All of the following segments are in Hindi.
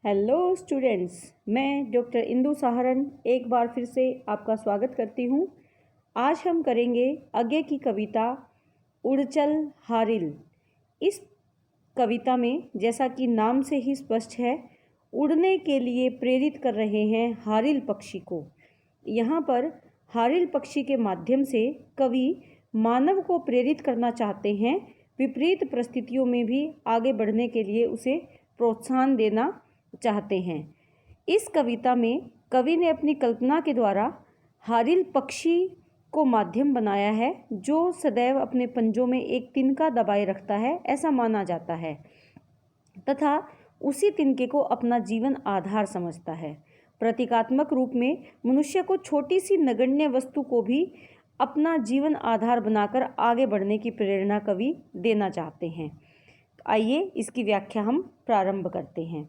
हेलो स्टूडेंट्स, मैं डॉक्टर इंदु सहारण एक बार फिर से आपका स्वागत करती हूँ। आज हम करेंगे आगे की कविता उड़चल हारिल। इस कविता में जैसा कि नाम से ही स्पष्ट है, उड़ने के लिए प्रेरित कर रहे हैं हारिल पक्षी को। यहाँ पर हारिल पक्षी के माध्यम से कवि मानव को प्रेरित करना चाहते हैं, विपरीत परिस्थितियों में भी आगे बढ़ने के लिए उसे प्रोत्साहन देना चाहते हैं। इस कविता में कवि ने अपनी कल्पना के द्वारा हारिल पक्षी को माध्यम बनाया है, जो सदैव अपने पंजों में एक तिनका दबाए रखता है, ऐसा माना जाता है, तथा उसी तिनके को अपना जीवन आधार समझता है। प्रतीकात्मक रूप में मनुष्य को छोटी सी नगण्य वस्तु को भी अपना जीवन आधार बनाकर आगे बढ़ने की प्रेरणा कवि देना चाहते हैं। आइए इसकी व्याख्या हम प्रारंभ करते हैं।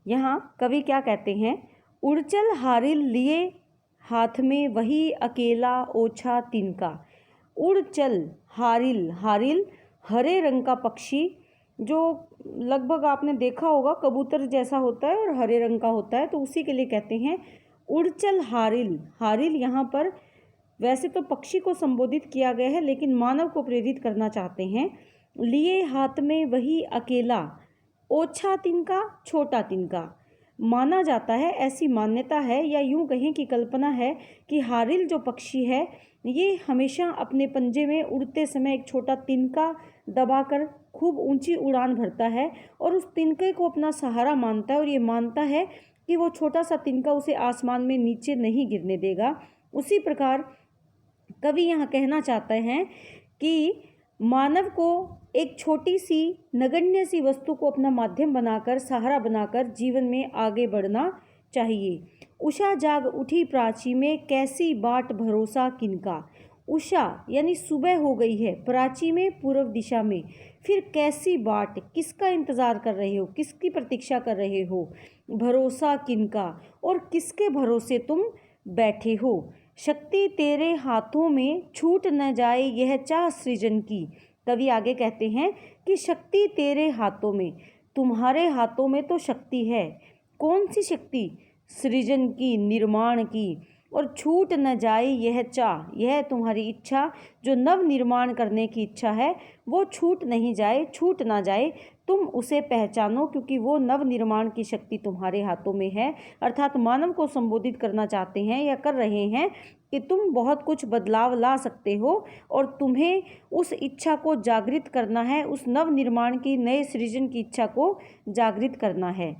यहाँ कवि क्या कहते हैं? उड़चल हारिल लिए हाथ में वही अकेला ओछा तिनका। उड़चल हारिल, हारिल हरे रंग का पक्षी, जो लगभग आपने देखा होगा कबूतर जैसा होता है और हरे रंग का होता है, तो उसी के लिए कहते हैं उड़चल हारिल। हारिल यहाँ पर वैसे तो पक्षी को संबोधित किया गया है, लेकिन मानव को प्रेरित करना चाहते हैं। लिए हाथ में वही अकेला ओछा तिनका, छोटा तिनका। माना जाता है, ऐसी मान्यता है या यूं कहें कि कल्पना है कि हारिल जो पक्षी है, ये हमेशा अपने पंजे में उड़ते समय एक छोटा तिनका दबाकर खूब ऊंची उड़ान भरता है और उस तिनके को अपना सहारा मानता है, और ये मानता है कि वो छोटा सा तिनका उसे आसमान में नीचे नहीं गिरने देगा। उसी प्रकार कवि यहाँ कहना चाहते हैं कि मानव को एक छोटी सी नगण्य सी वस्तु को अपना माध्यम बनाकर, सहारा बनाकर जीवन में आगे बढ़ना चाहिए। उषा जाग उठी प्राची में, कैसी बाट भरोसा किनका। उषा यानी सुबह हो गई है, प्राची में पूर्व दिशा में, फिर कैसी बाट, किसका इंतज़ार कर रहे हो, किसकी प्रतीक्षा कर रहे हो, भरोसा किनका, और किसके भरोसे तुम बैठे हो। शक्ति तेरे हाथों में, छूट न जाए यह चाह सृजन की। कवि आगे कहते हैं कि शक्ति तेरे हाथों में, तुम्हारे हाथों में तो शक्ति है। कौन सी शक्ति? सृजन की, निर्माण की। और छूट न जाए यह चाह, यह तुम्हारी इच्छा जो नव निर्माण करने की इच्छा है, वो छूट नहीं जाए, छूट ना जाए। तुम उसे पहचानो, क्योंकि वो नव निर्माण की शक्ति तुम्हारे हाथों में है। अर्थात मानव को संबोधित करना चाहते हैं या कर रहे हैं कि तुम बहुत कुछ बदलाव ला सकते हो, और तुम्हें उस इच्छा को जागृत करना है, उस नव निर्माण की, नए सृजन की इच्छा को जागृत करना है।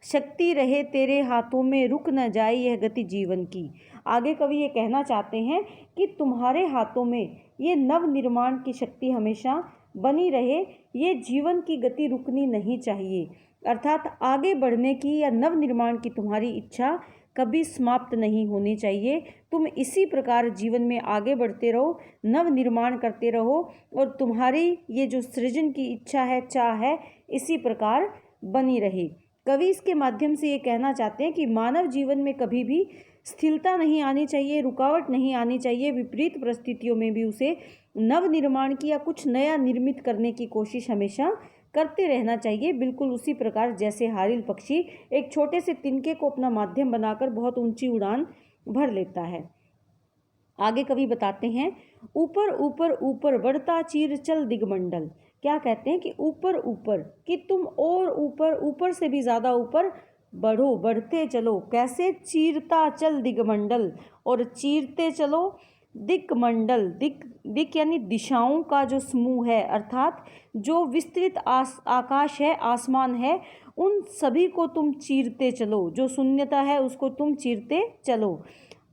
शक्ति रहे तेरे हाथों में, रुक न जाए यह गति जीवन की। आगे कवि ये कहना चाहते हैं कि तुम्हारे हाथों में ये नव निर्माण की शक्ति हमेशा बनी रहे, ये जीवन की गति रुकनी नहीं चाहिए। अर्थात आगे बढ़ने की या नव निर्माण की तुम्हारी इच्छा कभी समाप्त नहीं होनी चाहिए। तुम इसी प्रकार जीवन में आगे बढ़ते रहो, नव निर्माण करते रहो, और तुम्हारी ये जो सृजन की इच्छा है, चाह है, इसी प्रकार बनी रहे। कवि इसके माध्यम से ये कहना चाहते हैं कि मानव जीवन में कभी भी स्थिरता नहीं आनी चाहिए, रुकावट नहीं आनी चाहिए। विपरीत परिस्थितियों में भी उसे नव निर्माण की या कुछ नया निर्मित करने की कोशिश हमेशा करते रहना चाहिए। बिल्कुल उसी प्रकार जैसे हारिल पक्षी एक छोटे से तिनके को अपना माध्यम बनाकर बहुत ऊंची उड़ान भर लेता है। आगे कवि बताते हैं, ऊपर ऊपर ऊपर बढ़ता चीर चल दिगमंडल। क्या कहते हैं कि ऊपर ऊपर, कि तुम और ऊपर, ऊपर से भी ज़्यादा ऊपर बढ़ो, बढ़ते चलो। कैसे? चीरता चल दिगमंडल, और चीरते चलो दिक्मंडल। दिक यानी दिशाओं का जो समूह है, अर्थात जो विस्तृत आकाश है, आसमान है, उन सभी को तुम चीरते चलो। जो शून्यता है उसको तुम चीरते चलो।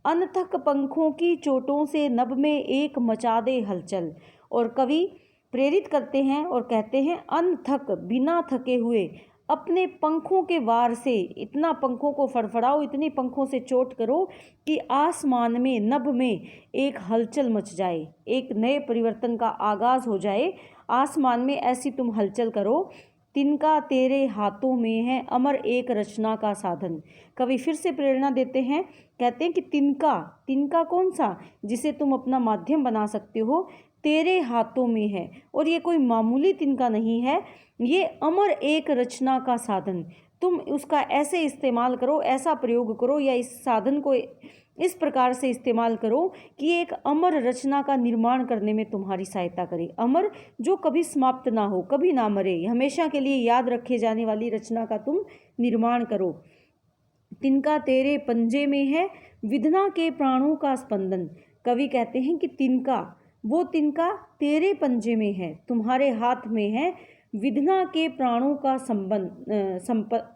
अनथक पंखों की चोटों से नभ में एक मचा दे हलचल। और कवि प्रेरित करते हैं और कहते हैं, अनथक, बिना थके हुए, अपने पंखों के वार से इतना पंखों को फड़फड़ाओ, इतनी पंखों से चोट करो कि आसमान में, नभ में एक हलचल मच जाए, एक नए परिवर्तन का आगाज हो जाए। आसमान में ऐसी तुम हलचल करो। तिनका तेरे हाथों में है, अमर एक रचना का साधन। कवि फिर से प्रेरणा देते हैं, कहते हैं कि तिनका, तिनका कौन सा? जिसे तुम अपना माध्यम बना सकते हो। तेरे हाथों में है। और ये कोई मामूली तिनका नहीं है, ये अमर एक रचना का साधन। तुम उसका ऐसे इस्तेमाल करो, ऐसा प्रयोग करो, या इस साधन को इस प्रकार से इस्तेमाल करो कि एक अमर रचना का निर्माण करने में तुम्हारी सहायता करे। अमर जो कभी समाप्त ना हो, कभी ना मरे, हमेशा के लिए याद रखे जाने वाली रचना का तुम निर्माण करो। तिनका तेरे पंजे में है, विधना के प्राणों का स्पंदन। कवि कहते हैं कि तिनका, वो तिनका तेरे पंजे में है, तुम्हारे हाथ में है, विधना के प्राणों का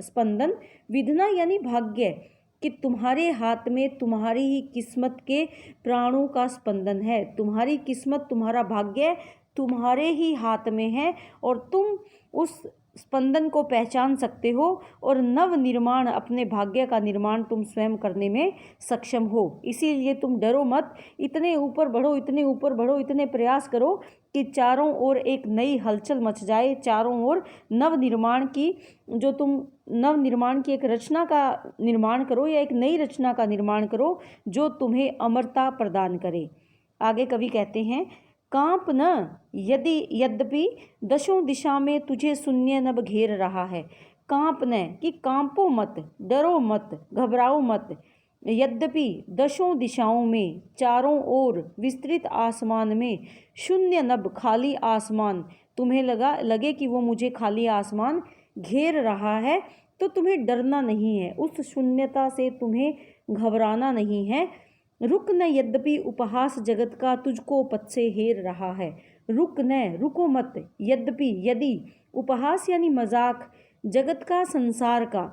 स्पंदन। विधना यानी भाग्य, कि तुम्हारे हाथ में तुम्हारी ही किस्मत के प्राणों का स्पंदन है। तुम्हारी किस्मत, तुम्हारा भाग्य तुम्हारे ही हाथ में है, और तुम उस स्पंदन को पहचान सकते हो, और नव निर्माण, अपने भाग्य का निर्माण तुम स्वयं करने में सक्षम हो। इसीलिए तुम डरो मत, इतने ऊपर बढ़ो, इतने ऊपर बढ़ो, इतने प्रयास करो कि चारों ओर एक नई हलचल मच जाए, चारों ओर नव निर्माण की एक रचना का निर्माण करो, या एक नई रचना का निर्माण करो जो तुम्हें अमरता प्रदान करे। आगे कवि कहते हैं, कांप न यद्यपि दशों दिशा में तुझे शून्य नभ घेर रहा है। कांप न, कि कांपो मत, डरो मत, घबराओ मत। यद्यपि दशों दिशाओं में, चारों ओर विस्तृत आसमान में, शून्य नभ, खाली आसमान, तुम्हें लगे कि वो मुझे खाली आसमान घेर रहा है, तो तुम्हें डरना नहीं है, उस शून्यता से तुम्हें घबराना नहीं है। रुक न यद्यपि उपहास जगत का तुझको पथ से हेर रहा है। रुक न, रुको मत, यद्यपि, यदि, उपहास यानी मजाक, जगत का, संसार का,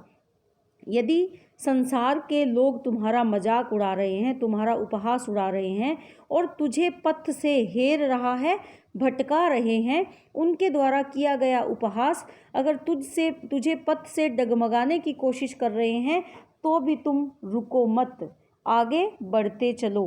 यदि संसार के लोग तुम्हारा मजाक उड़ा रहे हैं, तुम्हारा उपहास उड़ा रहे हैं, और तुझे पथ से हेर रहा है, भटका रहे हैं, उनके द्वारा किया गया उपहास अगर तुझे पथ से डगमगाने की कोशिश कर रहे हैं, तो भी तुम रुको मत, आगे बढ़ते चलो।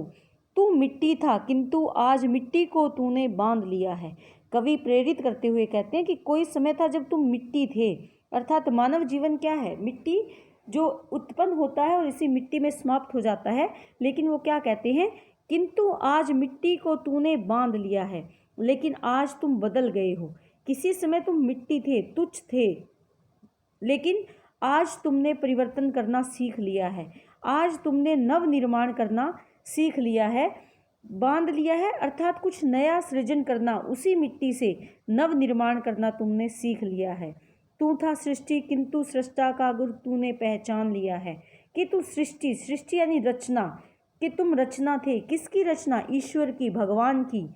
तू मिट्टी था, किंतु आज मिट्टी को तूने बांध लिया है। कवि प्रेरित करते हुए कहते हैं कि कोई समय था जब तुम मिट्टी थे, अर्थात मानव जीवन क्या है, मिट्टी जो उत्पन्न होता है और इसी मिट्टी में समाप्त हो जाता है। लेकिन वो क्या कहते हैं, किंतु आज मिट्टी को तूने बांध लिया है, लेकिन आज तुम बदल गए हो। किसी समय तुम मिट्टी थे, तुच्छ थे, लेकिन आज तुमने परिवर्तन करना सीख लिया है, आज तुमने नव निर्माण करना सीख लिया है, बांध लिया है, अर्थात कुछ नया सृजन करना, उसी मिट्टी से नव निर्माण करना तुमने सीख लिया है। तू था सृष्टि, किंतु सृष्टा का गुर तूने पहचान लिया है। कि तू सृष्टि यानी रचना, कि तुम रचना थे, किसकी रचना, ईश्वर की, भगवान की।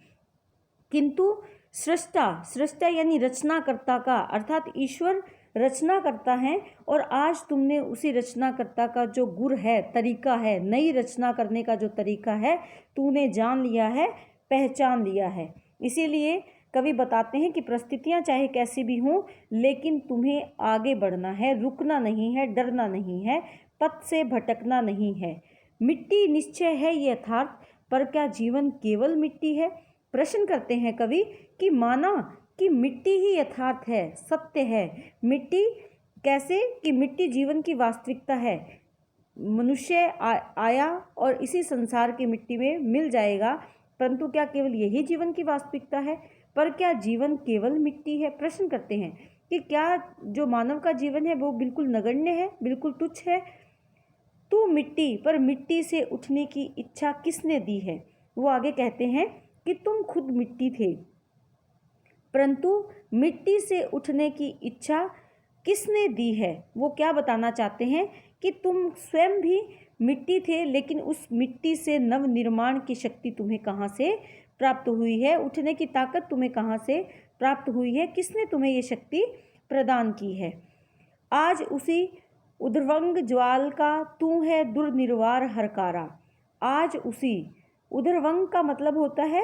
किंतु सृष्टा यानी रचनाकर्ता का, अर्थात ईश्वर रचना करता है, और आज तुमने उसी रचनाकर्ता का जो गुर है, तरीका है, नई रचना करने का जो तरीका है, तूने जान लिया है, पहचान लिया है। इसीलिए कवि बताते हैं कि परिस्थितियां चाहे कैसी भी हों, लेकिन तुम्हें आगे बढ़ना है, रुकना नहीं है, डरना नहीं है, पथ से भटकना नहीं है। मिट्टी निश्चय है ये यथार्थ, पर क्या जीवन केवल मिट्टी है। प्रश्न करते हैं कवि कि माना कि मिट्टी ही यथार्थ है, सत्य है। मिट्टी कैसे, कि मिट्टी जीवन की वास्तविकता है, मनुष्य आया और इसी संसार की मिट्टी में मिल जाएगा, परंतु क्या केवल यही जीवन की वास्तविकता है, पर क्या जीवन केवल मिट्टी है। प्रश्न करते हैं कि क्या जो मानव का जीवन है वो बिल्कुल नगण्य है, बिल्कुल तुच्छ है। तू मिट्टी, पर मिट्टी से उठने की इच्छा किसने दी है। वो आगे कहते हैं कि तुम खुद मिट्टी थे, परंतु मिट्टी से उठने की इच्छा किसने दी है। वो क्या बताना चाहते हैं कि तुम स्वयं भी मिट्टी थे, लेकिन उस मिट्टी से नव निर्माण की शक्ति तुम्हें कहाँ से प्राप्त हुई है, उठने की ताकत तुम्हें कहाँ से प्राप्त हुई है, किसने तुम्हें ये शक्ति प्रदान की है। आज उसी उद्रवंग ज्वाल का तू है दुर्निर्वार हरकारा। आज उसी, उद्रवंग का मतलब होता है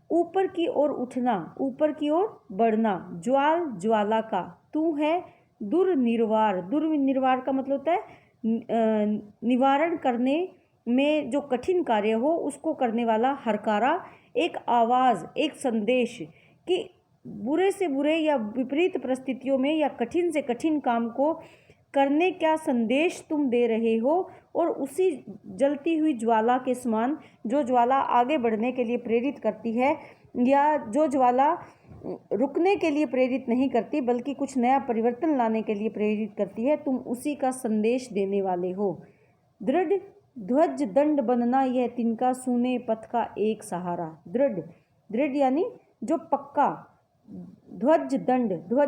ऊपर की ओर उठना, ऊपर की ओर बढ़ना, ज्वाल ज्वाला का, तू है दुर्निर्वार। दुर्निर्वार का मतलब होता है निवारण करने में जो कठिन कार्य हो उसको करने वाला हरकारा। एक आवाज़, एक संदेश कि बुरे से बुरे या विपरीत परिस्थितियों में या कठिन से कठिन काम को करने क्या संदेश तुम दे रहे हो, और उसी जलती हुई ज्वाला के समान, जो ज्वाला आगे बढ़ने के लिए प्रेरित करती है, या जो ज्वाला रुकने के लिए प्रेरित नहीं करती बल्कि कुछ नया परिवर्तन लाने के लिए प्रेरित करती है, तुम उसी का संदेश देने वाले हो। दृढ़ ध्वज दंड बनना यह तिनका सूने पथ का एक सहारा। दृढ़, दृढ़ यानी जो पक्का। ध्वज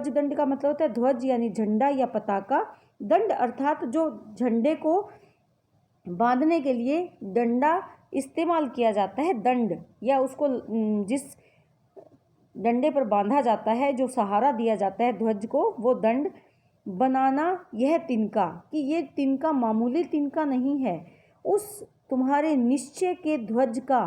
दंड का मतलब होता है ध्वज यानी झंडा या पताका, दंड अर्थात जो झंडे को बांधने के लिए डंडा इस्तेमाल किया जाता है, दंड, या उसको जिस डंडे पर बांधा जाता है, जो सहारा दिया जाता है ध्वज को, वो दंड बनाना यह तिनका, कि ये तिनका मामूली तिनका नहीं है, उस तुम्हारे निश्चय के ध्वज का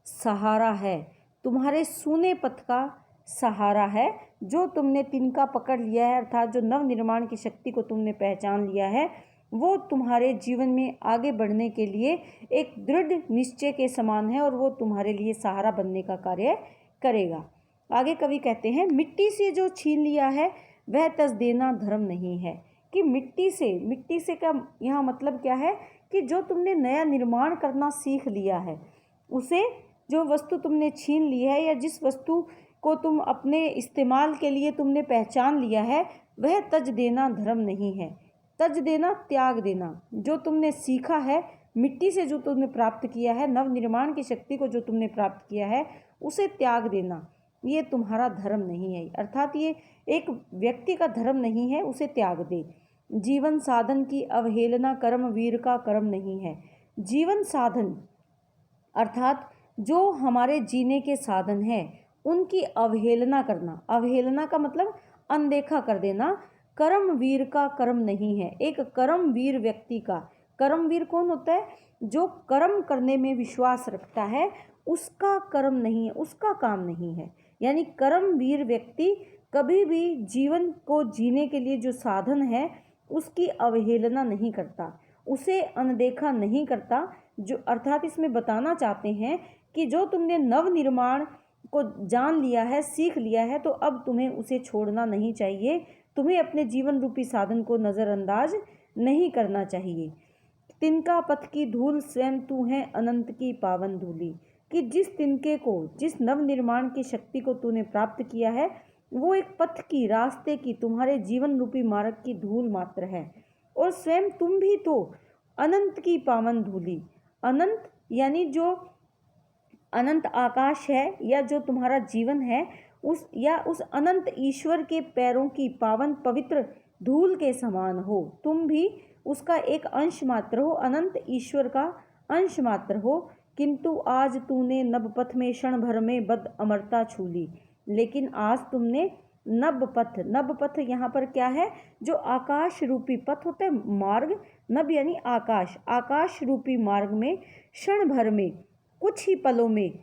सहारा है, तुम्हारे सूने पथ का सहारा है। जो तुमने तिनका पकड़ लिया है, अर्थात जो नव निर्माण की शक्ति को तुमने पहचान लिया है, वो तुम्हारे जीवन में आगे बढ़ने के लिए एक दृढ़ निश्चय के समान है और वो तुम्हारे लिए सहारा बनने का कार्य करेगा। आगे कवि कहते हैं, मिट्टी से जो छीन लिया है वह तज देना धर्म नहीं है। कि मिट्टी से का यहाँ मतलब क्या है कि जो तुमने नया निर्माण करना सीख लिया है, उसे जो वस्तु तुमने छीन ली है या जिस वस्तु को तुम अपने इस्तेमाल के लिए तुमने पहचान लिया है, वह तज देना धर्म नहीं है। तज देना, त्याग देना। जो तुमने सीखा है, मिट्टी से जो तुमने प्राप्त किया है, नव निर्माण की शक्ति को जो तुमने प्राप्त किया है, उसे त्याग देना, ये तुम्हारा धर्म नहीं है। अर्थात ये एक व्यक्ति का धर्म नहीं है, उसे त्याग दे। जीवन साधन की अवहेलना कर्म वीर का कर्म नहीं है। जीवन साधन अर्थात जो हमारे जीने के साधन हैं, उनकी अवहेलना करना। अवहेलना का मतलब अनदेखा कर देना। कर्मवीर का कर्म नहीं है। एक कर्मवीर व्यक्ति का, कर्मवीर कौन होता है? जो कर्म करने में विश्वास रखता है, उसका कर्म नहीं है, उसका काम नहीं है। यानी कर्मवीर व्यक्ति कभी भी जीवन को जीने के लिए जो साधन है उसकी अवहेलना नहीं करता, उसे अनदेखा नहीं करता। जो अर्थात इसमें बताना चाहते हैं कि जो तुमने नव निर्माण को जान लिया है, सीख लिया है, तो अब तुम्हें उसे छोड़ना नहीं चाहिए। तुम्हें अपने जीवन रूपी साधन को नज़रअंदाज नहीं करना चाहिए। तिनका पथ की धूल स्वयं तू है अनंत की पावन धूली। कि जिस तिनके को, जिस नव निर्माण की शक्ति को तूने प्राप्त किया है, वो एक पथ की, रास्ते की, तुम्हारे जीवन रूपी मार्ग की धूल मात्र है। और स्वयं तुम भी तो अनंत की पावन धूली। अनंत यानी जो अनंत आकाश है या जो तुम्हारा जीवन है, उस अनंत ईश्वर के पैरों की पावन पवित्र धूल के समान हो। तुम भी उसका एक अंश मात्र हो, अनंत ईश्वर का अंश मात्र हो। किंतु आज तूने नभ पथ में क्षण भर में बद अमरता छू ली। लेकिन आज तुमने नभ पथ यहाँ पर क्या है? जो आकाश रूपी पथ होता है, मार्ग, नभ यानी आकाश, आकाश रूपी मार्ग में क्षण भर में, कुछ ही पलों में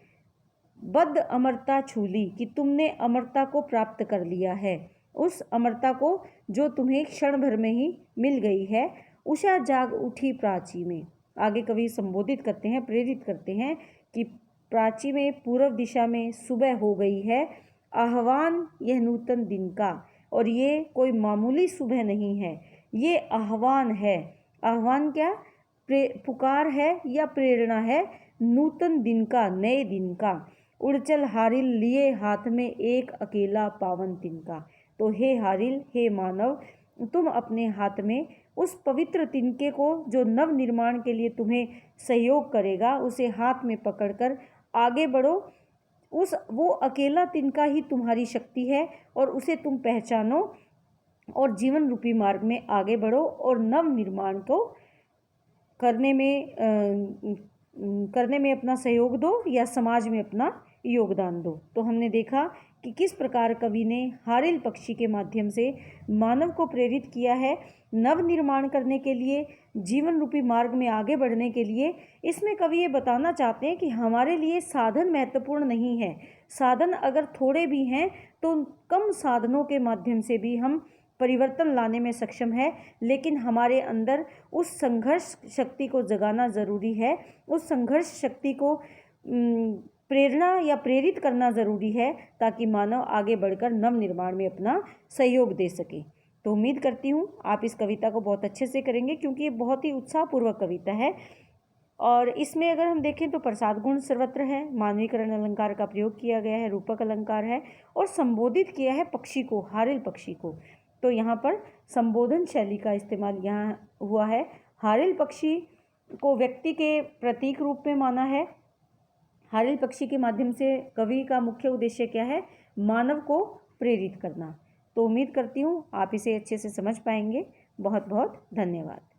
बद अमरता छू ली, कि तुमने अमरता को प्राप्त कर लिया है। उस अमरता को जो तुम्हें क्षण भर में ही मिल गई है। उषा जाग उठी प्राची में। आगे कवि संबोधित करते हैं, प्रेरित करते हैं कि प्राची में, पूर्व दिशा में सुबह हो गई है। आह्वान यह नूतन दिन का। और ये कोई मामूली सुबह नहीं है, ये आह्वान है। आह्वान क्या? पुकार है या प्रेरणा है नूतन दिन का, नए दिन का। उड़चल हारिल लिए हाथ में एक अकेला पावन तिनका। तो हे हारिल, हे मानव, तुम अपने हाथ में उस पवित्र तिनके को जो नव निर्माण के लिए तुम्हें सहयोग करेगा, उसे हाथ में पकड़कर आगे बढ़ो। वो अकेला तिनका ही तुम्हारी शक्ति है और उसे तुम पहचानो और जीवन रूपी मार्ग में आगे बढ़ो और नव निर्माण को करने में अपना सहयोग दो या समाज में अपना योगदान दो। तो हमने देखा कि किस प्रकार कवि ने हारिल पक्षी के माध्यम से मानव को प्रेरित किया है नव निर्माण करने के लिए, जीवन रूपी मार्ग में आगे बढ़ने के लिए। इसमें कवि ये बताना चाहते हैं कि हमारे लिए साधन महत्वपूर्ण नहीं है। साधन अगर थोड़े भी हैं तो कम साधनों के माध्यम से भी हम परिवर्तन लाने में सक्षम है, लेकिन हमारे अंदर उस संघर्ष शक्ति को जगाना ज़रूरी है। उस संघर्ष शक्ति को प्रेरणा या प्रेरित करना ज़रूरी है, ताकि मानव आगे बढ़कर नव निर्माण में अपना सहयोग दे सके। तो उम्मीद करती हूँ आप इस कविता को बहुत अच्छे से करेंगे, क्योंकि ये बहुत ही उत्साहपूर्वक कविता है और इसमें अगर हम देखें तो प्रसाद गुण सर्वत्र है, मानवीकरण अलंकार का प्रयोग किया गया है, रूपक अलंकार है और संबोधित किया है पक्षी को, हारिल पक्षी को। तो यहाँ पर संबोधन शैली का इस्तेमाल यहाँ हुआ है। हारिल पक्षी को व्यक्ति के प्रतीक रूप में माना है। हारिल पक्षी के माध्यम से कवि का मुख्य उद्देश्य क्या है? मानव को प्रेरित करना। तो उम्मीद करती हूँ आप इसे अच्छे से समझ पाएंगे। बहुत बहुत धन्यवाद।